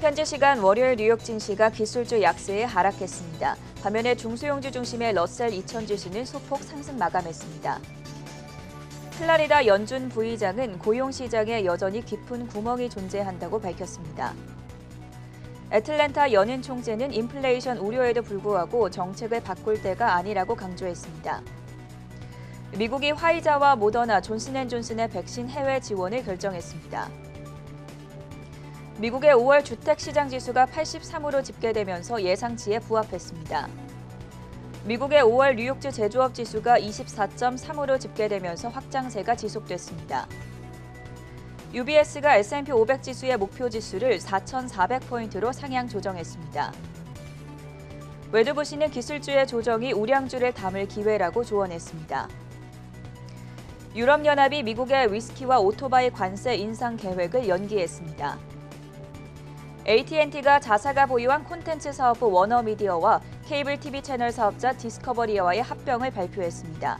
현지 시간 월요일 뉴욕 증시가 기술주 약세에 하락했습니다. 반면에 중소형주 중심의 러셀 2000 지수는 소폭 상승 마감했습니다. 플로리다 연준 부의장은 고용시장에 여전히 깊은 구멍이 존재한다고 밝혔습니다. 애틀랜타 연은 총재는 인플레이션 우려에도 불구하고 정책을 바꿀 때가 아니라고 강조했습니다. 미국이 화이자와 모더나, 존슨앤존슨의 백신 해외 지원을 결정했습니다. 미국의 5월 주택시장지수가 83으로 집계되면서 예상치에 부합했습니다. 미국의 5월 뉴욕주 제조업지수가 24.3으로 집계되면서 확장세가 지속됐습니다. UBS가 S&P 500지수의 목표지수를 4,400포인트로 상향 조정했습니다. 웨드부시는 기술주의 조정이 우량주를 담을 기회라고 조언했습니다. 유럽연합이 미국의 위스키와 오토바이 관세 인상 계획을 연기했습니다. AT&T가 자사가 보유한 콘텐츠 사업부 워너미디어와 케이블 TV 채널 사업자 디스커버리와의 합병을 발표했습니다.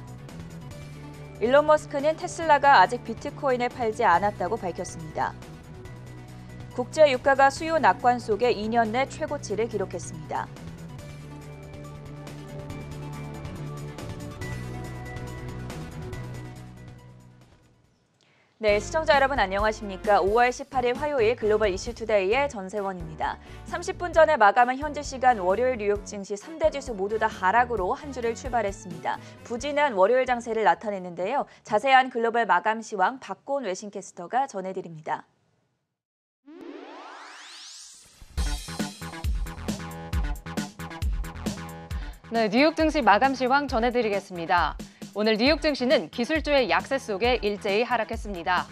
일론 머스크는 테슬라가 아직 비트코인을 팔지 않았다고 밝혔습니다. 국제 유가가 수요 낙관 속에 2년 내 최고치를 기록했습니다. 네, 시청자 여러분 안녕하십니까? 5월 18일 화요일 글로벌 이슈투데이의 전세원입니다. 30분 전에 마감한 현지 시간 월요일 뉴욕 증시 3대 지수 모두 다 하락으로 한 주를 출발했습니다. 부진한 월요일 장세를 나타냈는데요. 자세한 글로벌 마감 시황 박고은 외신캐스터가 전해드립니다. 네, 뉴욕 증시 마감 시황 전해드리겠습니다. 오늘 뉴욕 증시는 기술주의 약세 속에 일제히 하락했습니다.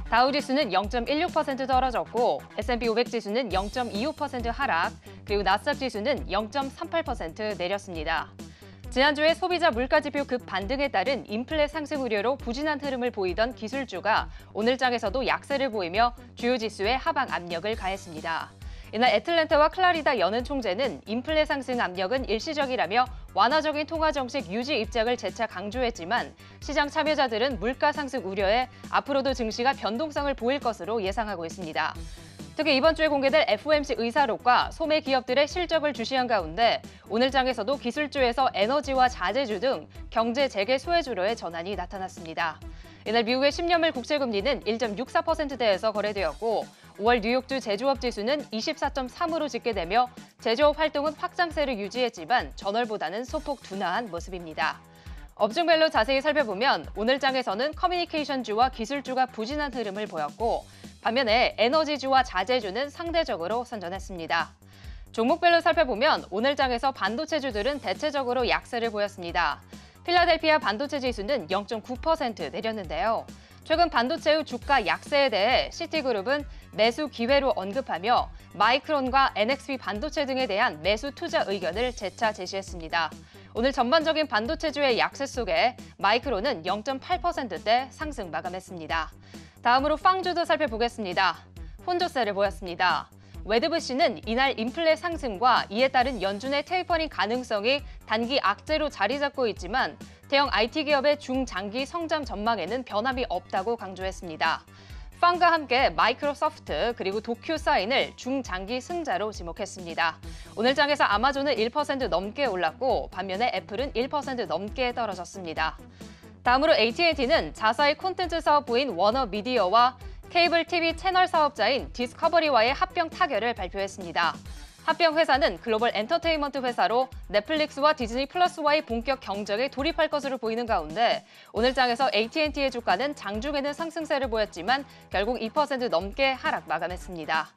다우지수는 0.16% 떨어졌고 S&P 500 지수는 0.25% 하락, 그리고 나스닥 지수는 0.38% 내렸습니다. 지난주에 소비자 물가지표 급 반등에 따른 인플레 상승 우려로 부진한 흐름을 보이던 기술주가 오늘 장에서도 약세를 보이며 주요 지수에 하방 압력을 가했습니다. 이날 애틀랜타와 플로리다 연은 총재는 인플레 상승 압력은 일시적이라며 완화적인 통화 정책 유지 입장을 재차 강조했지만 시장 참여자들은 물가 상승 우려에 앞으로도 증시가 변동성을 보일 것으로 예상하고 있습니다. 특히 이번 주에 공개될 FOMC 의사록과 소매 기업들의 실적을 주시한 가운데 오늘 장에서도 기술주에서 에너지와 자재주 등 경제 재개 소외주로의 전환이 나타났습니다. 이날 미국의 10년물 국채금리는 1.64%대에서 거래되었고 5월 뉴욕주 제조업 지수는 24.3으로 집계되며 제조업 활동은 확장세를 유지했지만 전월보다는 소폭 둔화한 모습입니다. 업종별로 자세히 살펴보면 오늘 장에서는 커뮤니케이션주와 기술주가 부진한 흐름을 보였고 반면에 에너지주와 자재주는 상대적으로 선전했습니다. 종목별로 살펴보면 오늘 장에서 반도체주들은 대체적으로 약세를 보였습니다. 필라델피아 반도체 지수는 0.9% 내렸는데요. 최근 반도체의 주가 약세에 대해 시티그룹은 매수 기회로 언급하며 마이크론과 NXP 반도체 등에 대한 매수 투자 의견을 재차 제시했습니다. 오늘 전반적인 반도체주의 약세 속에 마이크론은 0.8%대 상승 마감했습니다. 다음으로 빵주도 살펴보겠습니다. 혼조세를 보였습니다. 웨드부시는 이날 인플레 상승과 이에 따른 연준의 테이퍼링 가능성이 단기 악재로 자리 잡고 있지만 대형 IT 기업의 중장기 성장 전망에는 변함이 없다고 강조했습니다. 빵과 함께 마이크로소프트 그리고 도큐사인을 중장기 승자로 지목했습니다. 오늘 장에서 아마존은 1% 넘게 올랐고 반면에 애플은 1% 넘게 떨어졌습니다. 다음으로 AT&T는 자사의 콘텐츠 사업부인 워너미디어와 케이블 TV 채널 사업자인 디스커버리와의 합병 타결을 발표했습니다. 합병 회사는 글로벌 엔터테인먼트 회사로 넷플릭스와 디즈니 플러스와의 본격 경쟁에 돌입할 것으로 보이는 가운데 오늘 장에서 AT&T의 주가는 장중에는 상승세를 보였지만 결국 2% 넘게 하락 마감했습니다.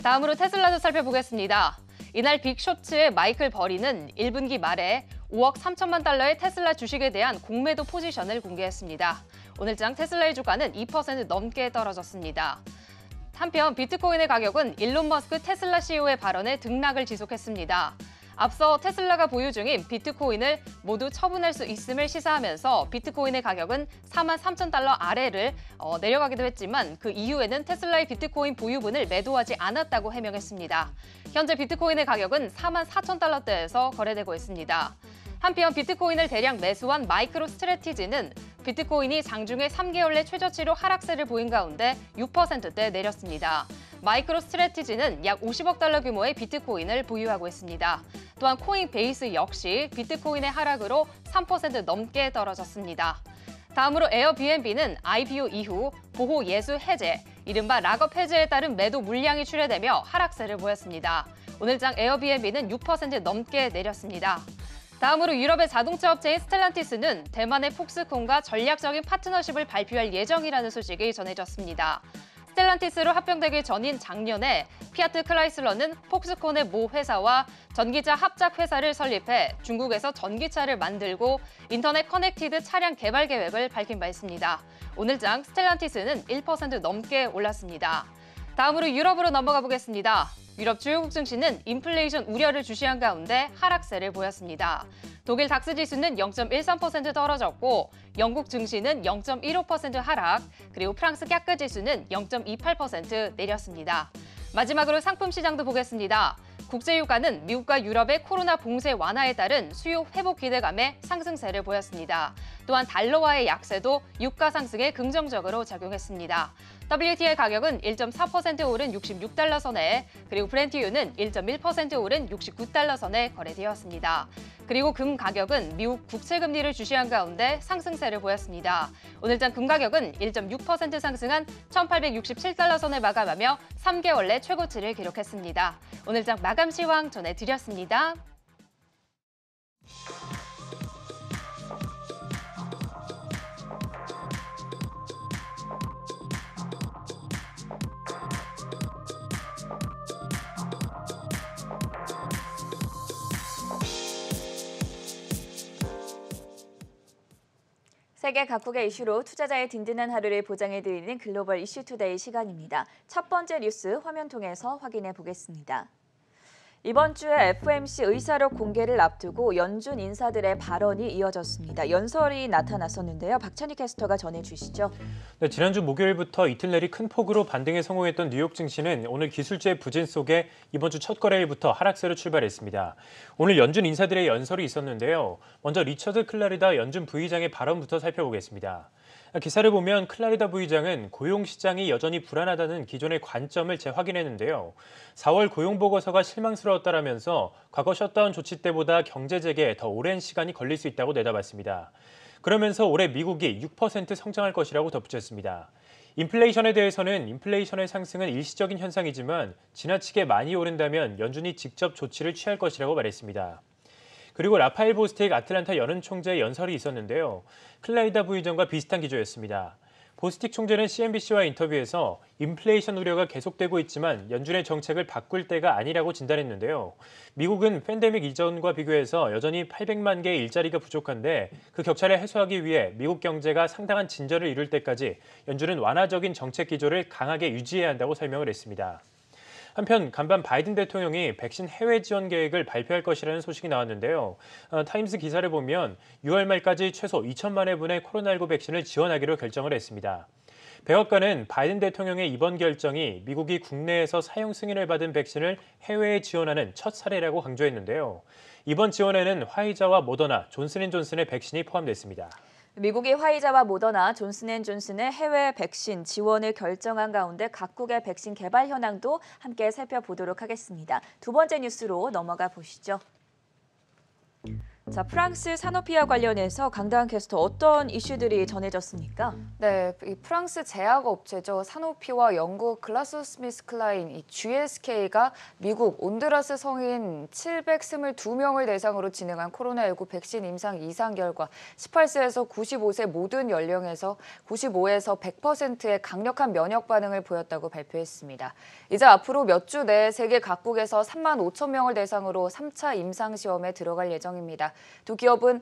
다음으로 테슬라도 살펴보겠습니다. 이날 빅쇼츠의 마이클 버리는 1분기 말에 5억 3천만 달러의 테슬라 주식에 대한 공매도 포지션을 공개했습니다. 오늘장 테슬라의 주가는 2% 넘게 떨어졌습니다. 한편 비트코인의 가격은 일론 머스크 테슬라 CEO의 발언에 등락을 지속했습니다. 앞서 테슬라가 보유 중인 비트코인을 모두 처분할 수 있음을 시사하면서 비트코인의 가격은 43,000달러 아래를 내려가기도 했지만 그 이후에는 테슬라의 비트코인 보유분을 매도하지 않았다고 해명했습니다. 현재 비트코인의 가격은 44,000달러대에서 거래되고 있습니다. 한편 비트코인을 대량 매수한 마이크로 스트래티지는 비트코인이 장중에 3개월 내 최저치로 하락세를 보인 가운데 6%대 내렸습니다. 마이크로 스트래티지는 약 50억 달러 규모의 비트코인을 보유하고 있습니다. 또한 코인베이스 역시 비트코인의 하락으로 3% 넘게 떨어졌습니다. 다음으로 에어비앤비는 IPO 이후 보호 예수 해제, 이른바 락업 해제에 따른 매도 물량이 출회되며 하락세를 보였습니다. 오늘장 에어비앤비는 6% 넘게 내렸습니다. 다음으로 유럽의 자동차 업체인 스텔란티스는 대만의 폭스콘과 전략적인 파트너십을 발표할 예정이라는 소식이 전해졌습니다. 스텔란티스로 합병되기 전인 작년에 피아트 클라이슬러는 폭스콘의 모 회사와 전기차 합작 회사를 설립해 중국에서 전기차를 만들고 인터넷 커넥티드 차량 개발 계획을 밝힌 바 있습니다. 오늘장 스텔란티스는 1% 넘게 올랐습니다. 다음으로 유럽으로 넘어가 보겠습니다. 유럽 주요국 증시는 인플레이션 우려를 주시한 가운데 하락세를 보였습니다. 독일 닥스 지수는 0.13% 떨어졌고 영국 증시는 0.15% 하락, 그리고 프랑스 캬크 지수는 0.28% 내렸습니다. 마지막으로 상품 시장도 보겠습니다. 국제유가는 미국과 유럽의 코로나 봉쇄 완화에 따른 수요 회복 기대감에 상승세를 보였습니다. 또한 달러와의 약세도 유가 상승에 긍정적으로 작용했습니다. WTI 가격은 1.4% 오른 66달러 선에, 그리고 브렌트유는 1.1% 오른 69달러 선에 거래되었습니다. 그리고 금 가격은 미국 국채금리를 주시한 가운데 상승세를 보였습니다. 오늘장 금 가격은 1.6% 상승한 1,867달러 선에 마감하며 3개월 내 최고치를 기록했습니다. 오늘장 마감 시황 전해드렸습니다. 세계 각국의 이슈로 투자자의 든든한 하루를 보장해드리는 글로벌 이슈투데이 시간입니다. 첫 번째 뉴스 화면 통해서 확인해 보겠습니다. 이번 주에 FOMC 의사록 공개를 앞두고 연준 인사들의 발언이 이어졌습니다. 연설이 나타났었는데요. 박찬희 캐스터가 전해주시죠. 네, 지난주 목요일부터 이틀 내리 큰 폭으로 반등에 성공했던 뉴욕 증시는 오늘 기술주의 부진 속에 이번 주 첫 거래일부터 하락세로 출발했습니다. 오늘 연준 인사들의 연설이 있었는데요. 먼저 리처드 클라리다 연준 부의장의 발언부터 살펴보겠습니다. 기사를 보면 클라리다 부의장은 고용시장이 여전히 불안하다는 기존의 관점을 재확인했는데요. 4월 고용보고서가 실망스러웠다라면서 과거 셧다운 조치 때보다 경제 재개에 더 오랜 시간이 걸릴 수 있다고 내다봤습니다. 그러면서 올해 미국이 6% 성장할 것이라고 덧붙였습니다. 인플레이션에 대해서는 인플레이션의 상승은 일시적인 현상이지만 지나치게 많이 오른다면 연준이 직접 조치를 취할 것이라고 말했습니다. 그리고 라파엘 보스틱 아틀란타 연은 총재의 연설이 있었는데요. 클라리다 부의장과 비슷한 기조였습니다. 보스틱 총재는 CNBC와 인터뷰에서 인플레이션 우려가 계속되고 있지만 연준의 정책을 바꿀 때가 아니라고 진단했는데요. 미국은 팬데믹 이전과 비교해서 여전히 800만 개의 일자리가 부족한데 그 격차를 해소하기 위해 미국 경제가 상당한 진전을 이룰 때까지 연준은 완화적인 정책 기조를 강하게 유지해야 한다고 설명을 했습니다. 한편 간밤 바이든 대통령이 백신 해외 지원 계획을 발표할 것이라는 소식이 나왔는데요. 타임스 기사를 보면 6월 말까지 최소 2천만 회분의 코로나19 백신을 지원하기로 결정을 했습니다. 백악관은 바이든 대통령의 이번 결정이 미국이 국내에서 사용 승인을 받은 백신을 해외에 지원하는 첫 사례라고 강조했는데요. 이번 지원에는 화이자와 모더나, 존슨앤존슨의 백신이 포함됐습니다. 미국이 화이자와 모더나, 존슨앤존슨의 해외 백신 지원을 결정한 가운데 각국의 백신 개발 현황도 함께 살펴보도록 하겠습니다. 두 번째 뉴스로 넘어가 보시죠. 자, 프랑스 사노피와 관련해서 강다은 캐스터 어떤 이슈들이 전해졌습니까? 네, 이 프랑스 제약 업체죠. 사노피와 영국 글라소스미스클라인 이 GSK가 미국 온두라스 성인 722명을 대상으로 진행한 코로나19 백신 임상 이상 결과 18세에서 95세 모든 연령에서 95에서 100%의 강력한 면역 반응을 보였다고 발표했습니다. 이제 앞으로 몇 주 내에 세계 각국에서 3만 5천 명을 대상으로 3차 임상 시험에 들어갈 예정입니다. 두 기업은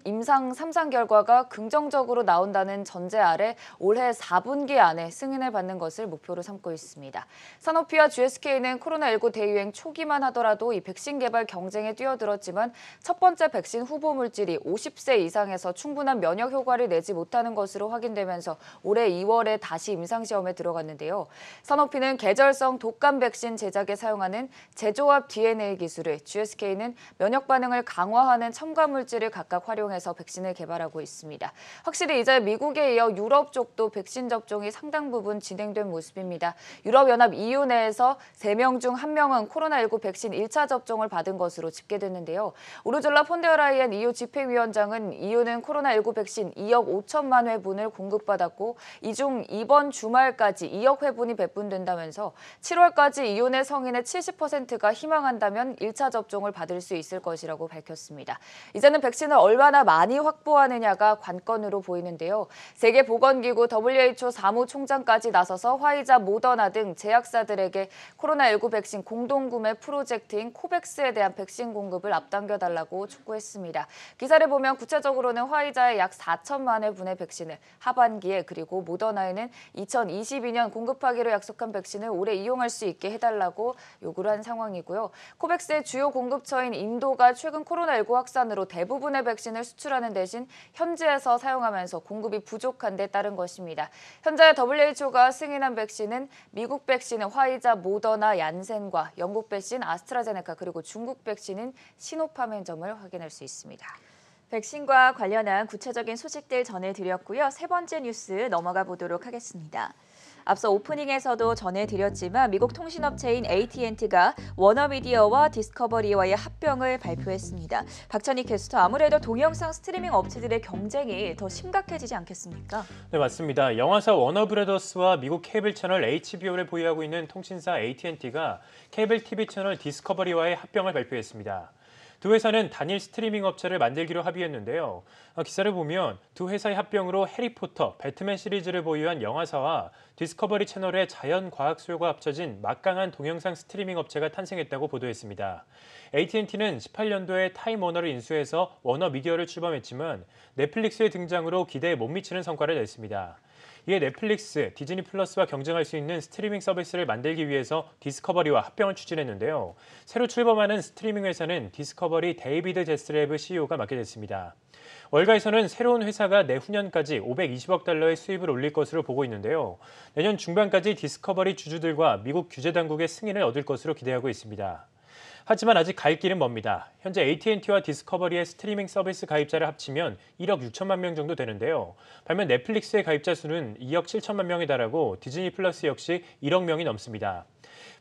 임상 3상 결과가 긍정적으로 나온다는 전제 아래 올해 4분기 안에 승인을 받는 것을 목표로 삼고 있습니다. 사노피와 GSK는 코로나19 대유행 초기만 하더라도 이 백신 개발 경쟁에 뛰어들었지만 첫 번째 백신 후보 물질이 50세 이상에서 충분한 면역 효과를 내지 못하는 것으로 확인되면서 올해 2월에 다시 임상시험에 들어갔는데요. 사노피는 계절성 독감 백신 제작에 사용하는 제조합 DNA 기술을, GSK는 면역 반응을 강화하는 추출하는 첨가 물질을 각각 활용해서 백신을 개발하고 있습니다. 확실히 이제 미국에 이어 유럽 쪽도 백신 접종이 상당 부분 진행된 모습입니다. 유럽연합 EU 내에서 3명 중 1명은 코로나19 백신 1차 접종을 받은 것으로 집계됐는데요. 우르줄라 폰데어라이엔 EU 집행위원장은 EU는 코로나19 백신 2억 5천만 회분을 공급받았고 이 중 이번 주말까지 2억 회분이 배분된다면서 7월까지 EU 내 성인의 70%가 희망한다면 1차 접종을 받을 수 있을 것이라고 밝혔습니다. 이제는 백신을 얼마나 많이 확보하느냐가 관건으로 보이는데요. 세계보건기구 WHO 사무총장까지 나서서 화이자, 모더나 등 제약사들에게 코로나19 백신 공동구매 프로젝트인 코백스에 대한 백신 공급을 앞당겨달라고 촉구했습니다. 기사를 보면 구체적으로는 화이자의 약 4천만 회분의 백신을 하반기에 그리고 모더나에는 2022년 공급하기로 약속한 백신을 올해 이용할 수 있게 해달라고 요구를 한 상황이고요. 코백스의 주요 공급처인 인도가 최근 코로나19 확산으로 대부분의 백신을 수출하는 대신 현지에서 사용하면서 공급이 부족한 데 따른 것입니다. 현재 WHO가 승인한 백신은 미국 백신은 화이자, 모더나, 얀센과 영국 백신 아스트라제네카 그리고 중국 백신은 시노팜인 점을 확인할 수 있습니다. 백신과 관련한 구체적인 소식들 전해드렸고요. 세 번째 뉴스 넘어가 보도록 하겠습니다. 앞서 오프닝에서도 전해드렸지만 미국 통신업체인 AT&T가 워너미디어와 디스커버리와의 합병을 발표했습니다. 박찬희 캐스터, 아무래도 동영상 스트리밍 업체들의 경쟁이 더 심각해지지 않겠습니까? 네, 맞습니다. 영화사 워너브라더스와 미국 케이블 채널 HBO를 보유하고 있는 통신사 AT&T가 케이블 TV 채널 디스커버리와의 합병을 발표했습니다. 두 회사는 단일 스트리밍 업체를 만들기로 합의했는데요. 기사를 보면 두 회사의 합병으로 해리포터, 배트맨 시리즈를 보유한 영화사와 디스커버리 채널의 자연과학 수요가 합쳐진 막강한 동영상 스트리밍 업체가 탄생했다고 보도했습니다. AT&T는 18년도에 타임워너를 인수해서 워너미디어를 출범했지만 넷플릭스의 등장으로 기대에 못 미치는 성과를 냈습니다. 이에 넷플릭스, 디즈니 플러스와 경쟁할 수 있는 스트리밍 서비스를 만들기 위해서 디스커버리와 합병을 추진했는데요. 새로 출범하는 스트리밍 회사는 디스커버리 데이비드 제스레브 CEO가 맡게 됐습니다. 월가에서는 새로운 회사가 내후년까지 520억 달러의 수입을 올릴 것으로 보고 있는데요. 내년 중반까지 디스커버리 주주들과 미국 규제당국의 승인을 얻을 것으로 기대하고 있습니다. 하지만 아직 갈 길은 멉니다. 현재 AT&T와 디스커버리의 스트리밍 서비스 가입자를 합치면 1억 6천만 명 정도 되는데요. 반면 넷플릭스의 가입자 수는 2억 7천만 명에 달하고 디즈니 플러스 역시 1억 명이 넘습니다.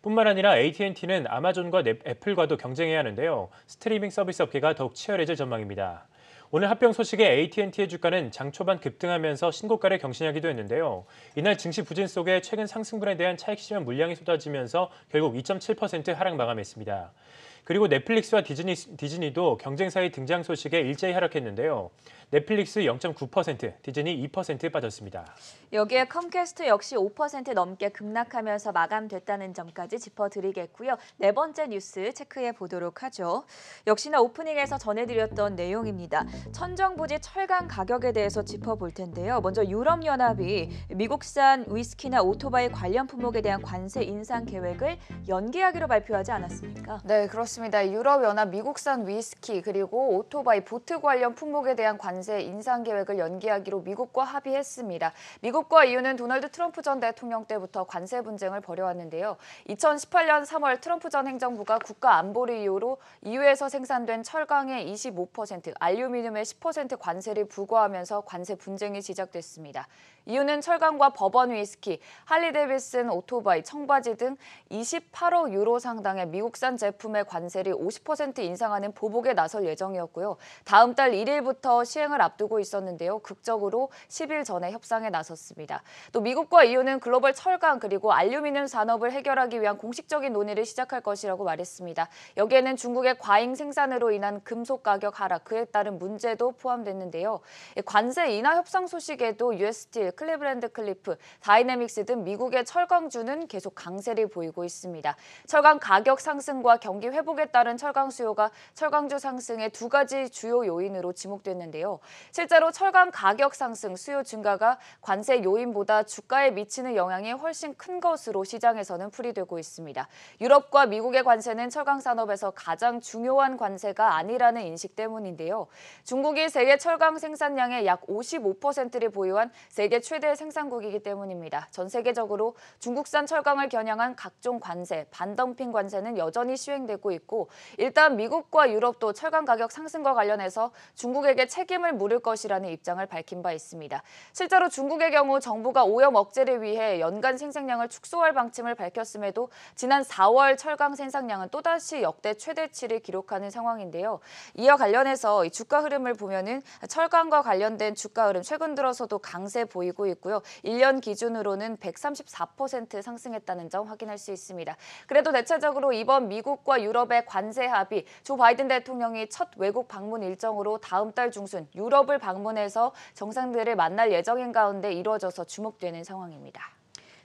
뿐만 아니라 AT&T는 아마존과 애플과도 경쟁해야 하는데요. 스트리밍 서비스 업계가 더욱 치열해질 전망입니다. 오늘 합병 소식에 AT&T의 주가는 장 초반 급등하면서 신고가를 경신하기도 했는데요. 이날 증시 부진 속에 최근 상승분에 대한 차익 실현 물량이 쏟아지면서 결국 2.7% 하락 마감했습니다. 그리고 넷플릭스와 디즈니도 경쟁사의 등장 소식에 일제히 하락했는데요. 넷플릭스 0.9%, 디즈니 2% 빠졌습니다. 여기에 컴캐스트 역시 5% 넘게 급락하면서 마감됐다는 점까지 짚어드리겠고요. 네 번째 뉴스 체크해 보도록 하죠. 역시나 오프닝에서 전해드렸던 내용입니다. 천정부지 철강 가격에 대해서 짚어볼 텐데요. 먼저 유럽연합이 미국산 위스키나 오토바이 관련 품목에 대한 관세 인상 계획을 연기하기로 발표하지 않았습니까? 네, 그렇습니다. 유럽연합 미국산 위스키 그리고 오토바이, 보트 관련 품목에 대한 관세 인상 계획을 연기하기로 미국과 합의했습니다. 미국과 EU는 도널드 트럼프 전 대통령 때부터 관세 분쟁을 벌여왔는데요. 2018년 3월 트럼프 전 행정부가 국가 안보를 이유로 EU에서 생산된 철강의 25%, 알루미늄의 10% 관세를 부과하면서 관세 분쟁이 시작됐습니다. EU는 철강과 버번 위스키, 할리데이비슨 오토바이, 청바지 등 28억 유로 상당의 미국산 제품의 관세를 50% 인상하는 보복에 나설 예정이었고요. 다음 달 1일부터 시행을 앞두고 있었는데요. 극적으로 10일 전에 협상에 나섰습니다. 또 미국과 EU는 글로벌 철강 그리고 알루미늄 산업을 해결하기 위한 공식적인 논의를 시작할 것이라고 말했습니다. 여기에는 중국의 과잉 생산으로 인한 금속 가격 하락, 그에 따른 문제도 포함됐는데요. 관세 인하 협상 소식에도 US 스틸, 클리브랜드 클리프, 다이내믹스 등 미국의 철강주는 계속 강세를 보이고 있습니다. 철강 가격 상승과 경기 회복에 따른 철강 수요가 철강주 상승의 두 가지 주요 요인으로 지목됐는데요. 실제로 철강 가격 상승, 수요 증가가 관세 요인보다 주가에 미치는 영향이 훨씬 큰 것으로 시장에서는 풀이되고 있습니다. 유럽과 미국의 관세는 철강 산업에서 가장 중요한 관세가 아니라는 인식 때문인데요. 중국이 세계 철강 생산량의 약 55%를 보유한 세계 최대 생산국이기 때문입니다. 전 세계적으로 중국산 철강을 겨냥한 각종 관세, 반덤핑 관세는 여전히 시행되고 있고 있고 일단 미국과 유럽도 철강 가격 상승과 관련해서 중국에게 책임을 물을 것이라는 입장을 밝힌 바 있습니다. 실제로 중국의 경우 정부가 오염 억제를 위해 연간 생산량을 축소할 방침을 밝혔음에도 지난 4월 철강 생산량은 또다시 역대 최대치를 기록하는 상황인데요. 이와 관련해서 이 주가 흐름을 보면은 철강과 관련된 주가 흐름 최근 들어서도 강세 보이고 있고요. 1년 기준으로는 134% 상승했다는 점 확인할 수 있습니다. 그래도 대체적으로 이번 미국과 유럽의 관세 합의, 조 바이든 대통령이 첫 외국 방문 일정으로 다음 달 중순 유럽을 방문해서 정상들을 만날 예정인 가운데 이루어져서 주목되는 상황입니다.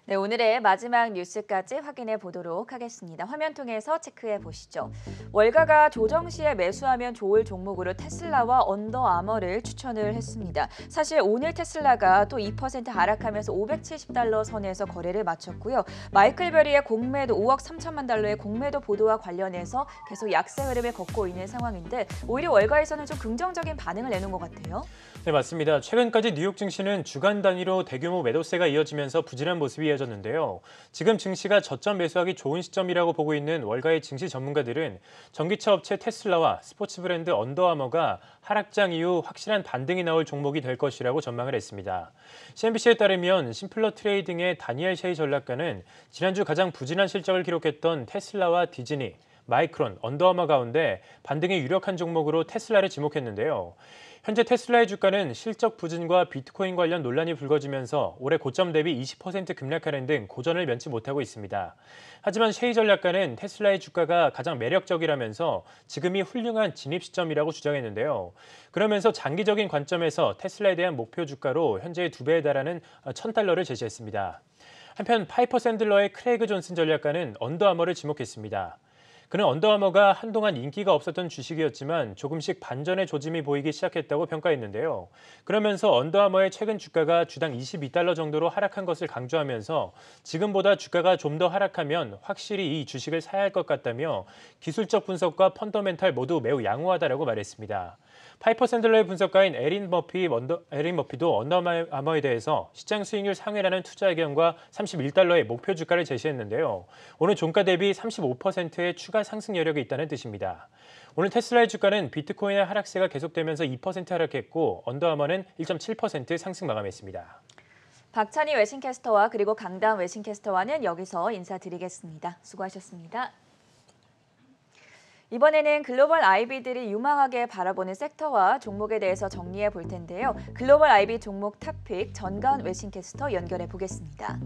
네, 오늘의 마지막 뉴스까지 확인해 보도록 하겠습니다. 화면 통해서 체크해 보시죠. 월가가 조정 시에 매수하면 좋을 종목으로 테슬라와 언더아머를 추천을 했습니다. 사실 오늘 테슬라가 또 2% 하락하면서 $570 선에서 거래를 마쳤고요. 마이클 베리의 공매도 5억 3천만 달러의 공매도 보도와 관련해서 계속 약세 흐름을 걷고 있는 상황인데 오히려 월가에서는 좀 긍정적인 반응을 내놓은 것 같아요. 네, 맞습니다. 최근까지 뉴욕 증시는 주간 단위로 대규모 매도세가 이어지면서 부진한 모습이 이어졌는데요. 지금 증시가 저점 매수하기 좋은 시점이라고 보고 있는 월가의 증시 전문가들은 전기차 업체 테슬라와 스포츠 브랜드 언더아머가 하락장 이후 확실한 반등이 나올 종목이 될 것이라고 전망을 했습니다. CNBC에 따르면 심플러 트레이딩의 다니엘 셰이 전략가는 지난주 가장 부진한 실적을 기록했던 테슬라와 디즈니, 마이크론, 언더아머 가운데 반등이 유력한 종목으로 테슬라를 지목했는데요. 현재 테슬라의 주가는 실적 부진과 비트코인 관련 논란이 불거지면서 올해 고점 대비 20% 급락하는 등 고전을 면치 못하고 있습니다. 하지만 셰이 전략가는 테슬라의 주가가 가장 매력적이라면서 지금이 훌륭한 진입 시점이라고 주장했는데요. 그러면서 장기적인 관점에서 테슬라에 대한 목표 주가로 현재의 2배에 달하는 $1,000를 제시했습니다. 한편 파이퍼 샌들러의 크레이그 존슨 전략가는 언더아머를 지목했습니다. 그는 언더아머가 한동안 인기가 없었던 주식이었지만 조금씩 반전의 조짐이 보이기 시작했다고 평가했는데요. 그러면서 언더아머의 최근 주가가 주당 $22 정도로 하락한 것을 강조하면서 지금보다 주가가 좀 더 하락하면 확실히 이 주식을 사야 할 것 같다며 기술적 분석과 펀더멘탈 모두 매우 양호하다라고 말했습니다. 파이퍼 샌들러의 분석가인 에린 머피도 언더아머에 대해서 시장 수익률 상회라는 투자 의견과 $31의 목표 주가를 제시했는데요. 오늘 종가 대비 35%의 추가 상승 여력이 있다는 뜻입니다. 오늘 테슬라의 주가는 비트코인의 하락세가 계속되면서 2% 하락했고 언더아머는 1.7% 상승 마감했습니다. 박찬희 외신캐스터와 그리고 강다은 외신캐스터와는 여기서 인사드리겠습니다. 수고하셨습니다. 이번에는 글로벌 IB들이 유망하게 바라보는 섹터와 종목에 대해서 정리해 볼 텐데요. 글로벌 IB 종목 탑픽 전가은 외신캐스터 연결해 보겠습니다.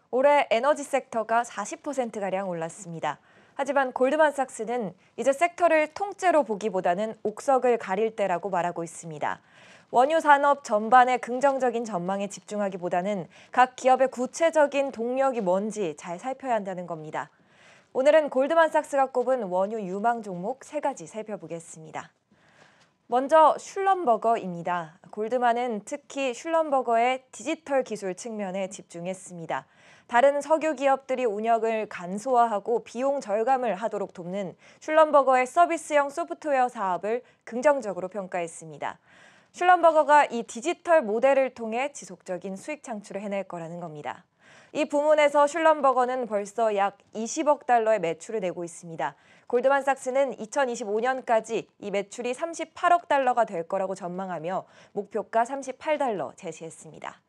올해 에너지 섹터가 40%가량 올랐습니다. 하지만 골드만삭스는 이제 섹터를 통째로 보기보다는 옥석을 가릴 때라고 말하고 있습니다. 원유 산업 전반의 긍정적인 전망에 집중하기보다는 각 기업의 구체적인 동력이 뭔지 잘 살펴야 한다는 겁니다. 오늘은 골드만삭스가 꼽은 원유 유망 종목 3가지 살펴보겠습니다. 먼저 슐럼버거입니다. 골드만은 특히 슐럼버거의 디지털 기술 측면에 집중했습니다. 다른 석유 기업들이 운영을 간소화하고 비용 절감을 하도록 돕는 슐럼버거의 서비스형 소프트웨어 사업을 긍정적으로 평가했습니다. 슐럼버거가 이 디지털 모델을 통해 지속적인 수익 창출을 해낼 거라는 겁니다. 이 부문에서 슐럼버거는 벌써 약 $20억 달러의 매출을 내고 있습니다. 골드만삭스는 2025년까지 이 매출이 $38억 달러가 될 거라고 전망하며 목표가 $38 제시했습니다.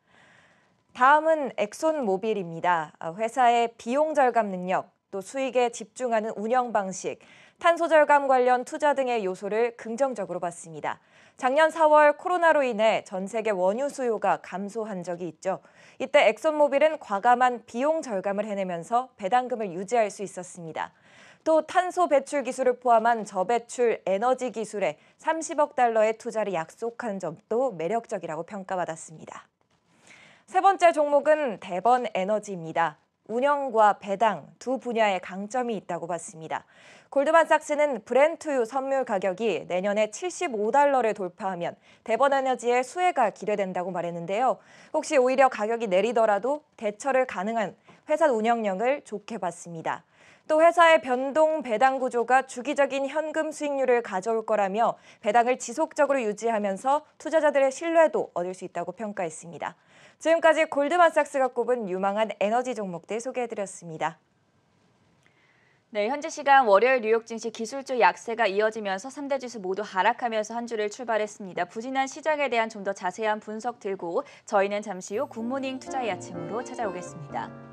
다음은 엑손모빌입니다. 회사의 비용 절감 능력, 또 수익에 집중하는 운영 방식, 탄소 절감 관련 투자 등의 요소를 긍정적으로 봤습니다. 작년 4월 코로나로 인해 전 세계 원유 수요가 감소한 적이 있죠. 이때 엑손모빌은 과감한 비용 절감을 해내면서 배당금을 유지할 수 있었습니다. 또 탄소 배출 기술을 포함한 저배출 에너지 기술에 $30억 달러의 투자를 약속한 점도 매력적이라고 평가받았습니다. 세 번째 종목은 대번 에너지입니다. 운영과 배당 두 분야에 강점이 있다고 봤습니다. 골드만삭스는 브렌트유 선물 가격이 내년에 $75를 돌파하면 대번에너지의 수혜가 기대된다고 말했는데요. 혹시 오히려 가격이 내리더라도 대처를 가능한 회사 운영력을 좋게 봤습니다. 또 회사의 변동 배당 구조가 주기적인 현금 수익률을 가져올 거라며 배당을 지속적으로 유지하면서 투자자들의 신뢰도 얻을 수 있다고 평가했습니다. 지금까지 골드만삭스가 꼽은 유망한 에너지 종목들 소개해드렸습니다. 네, 현지 시간 월요일 뉴욕 증시 기술주 약세가 이어지면서 3대 지수 모두 하락하면서 한 주를 출발했습니다. 부진한 시장에 대한 좀 더 자세한 분석 들고 저희는 잠시 후 굿모닝 투자의 아침으로 찾아오겠습니다.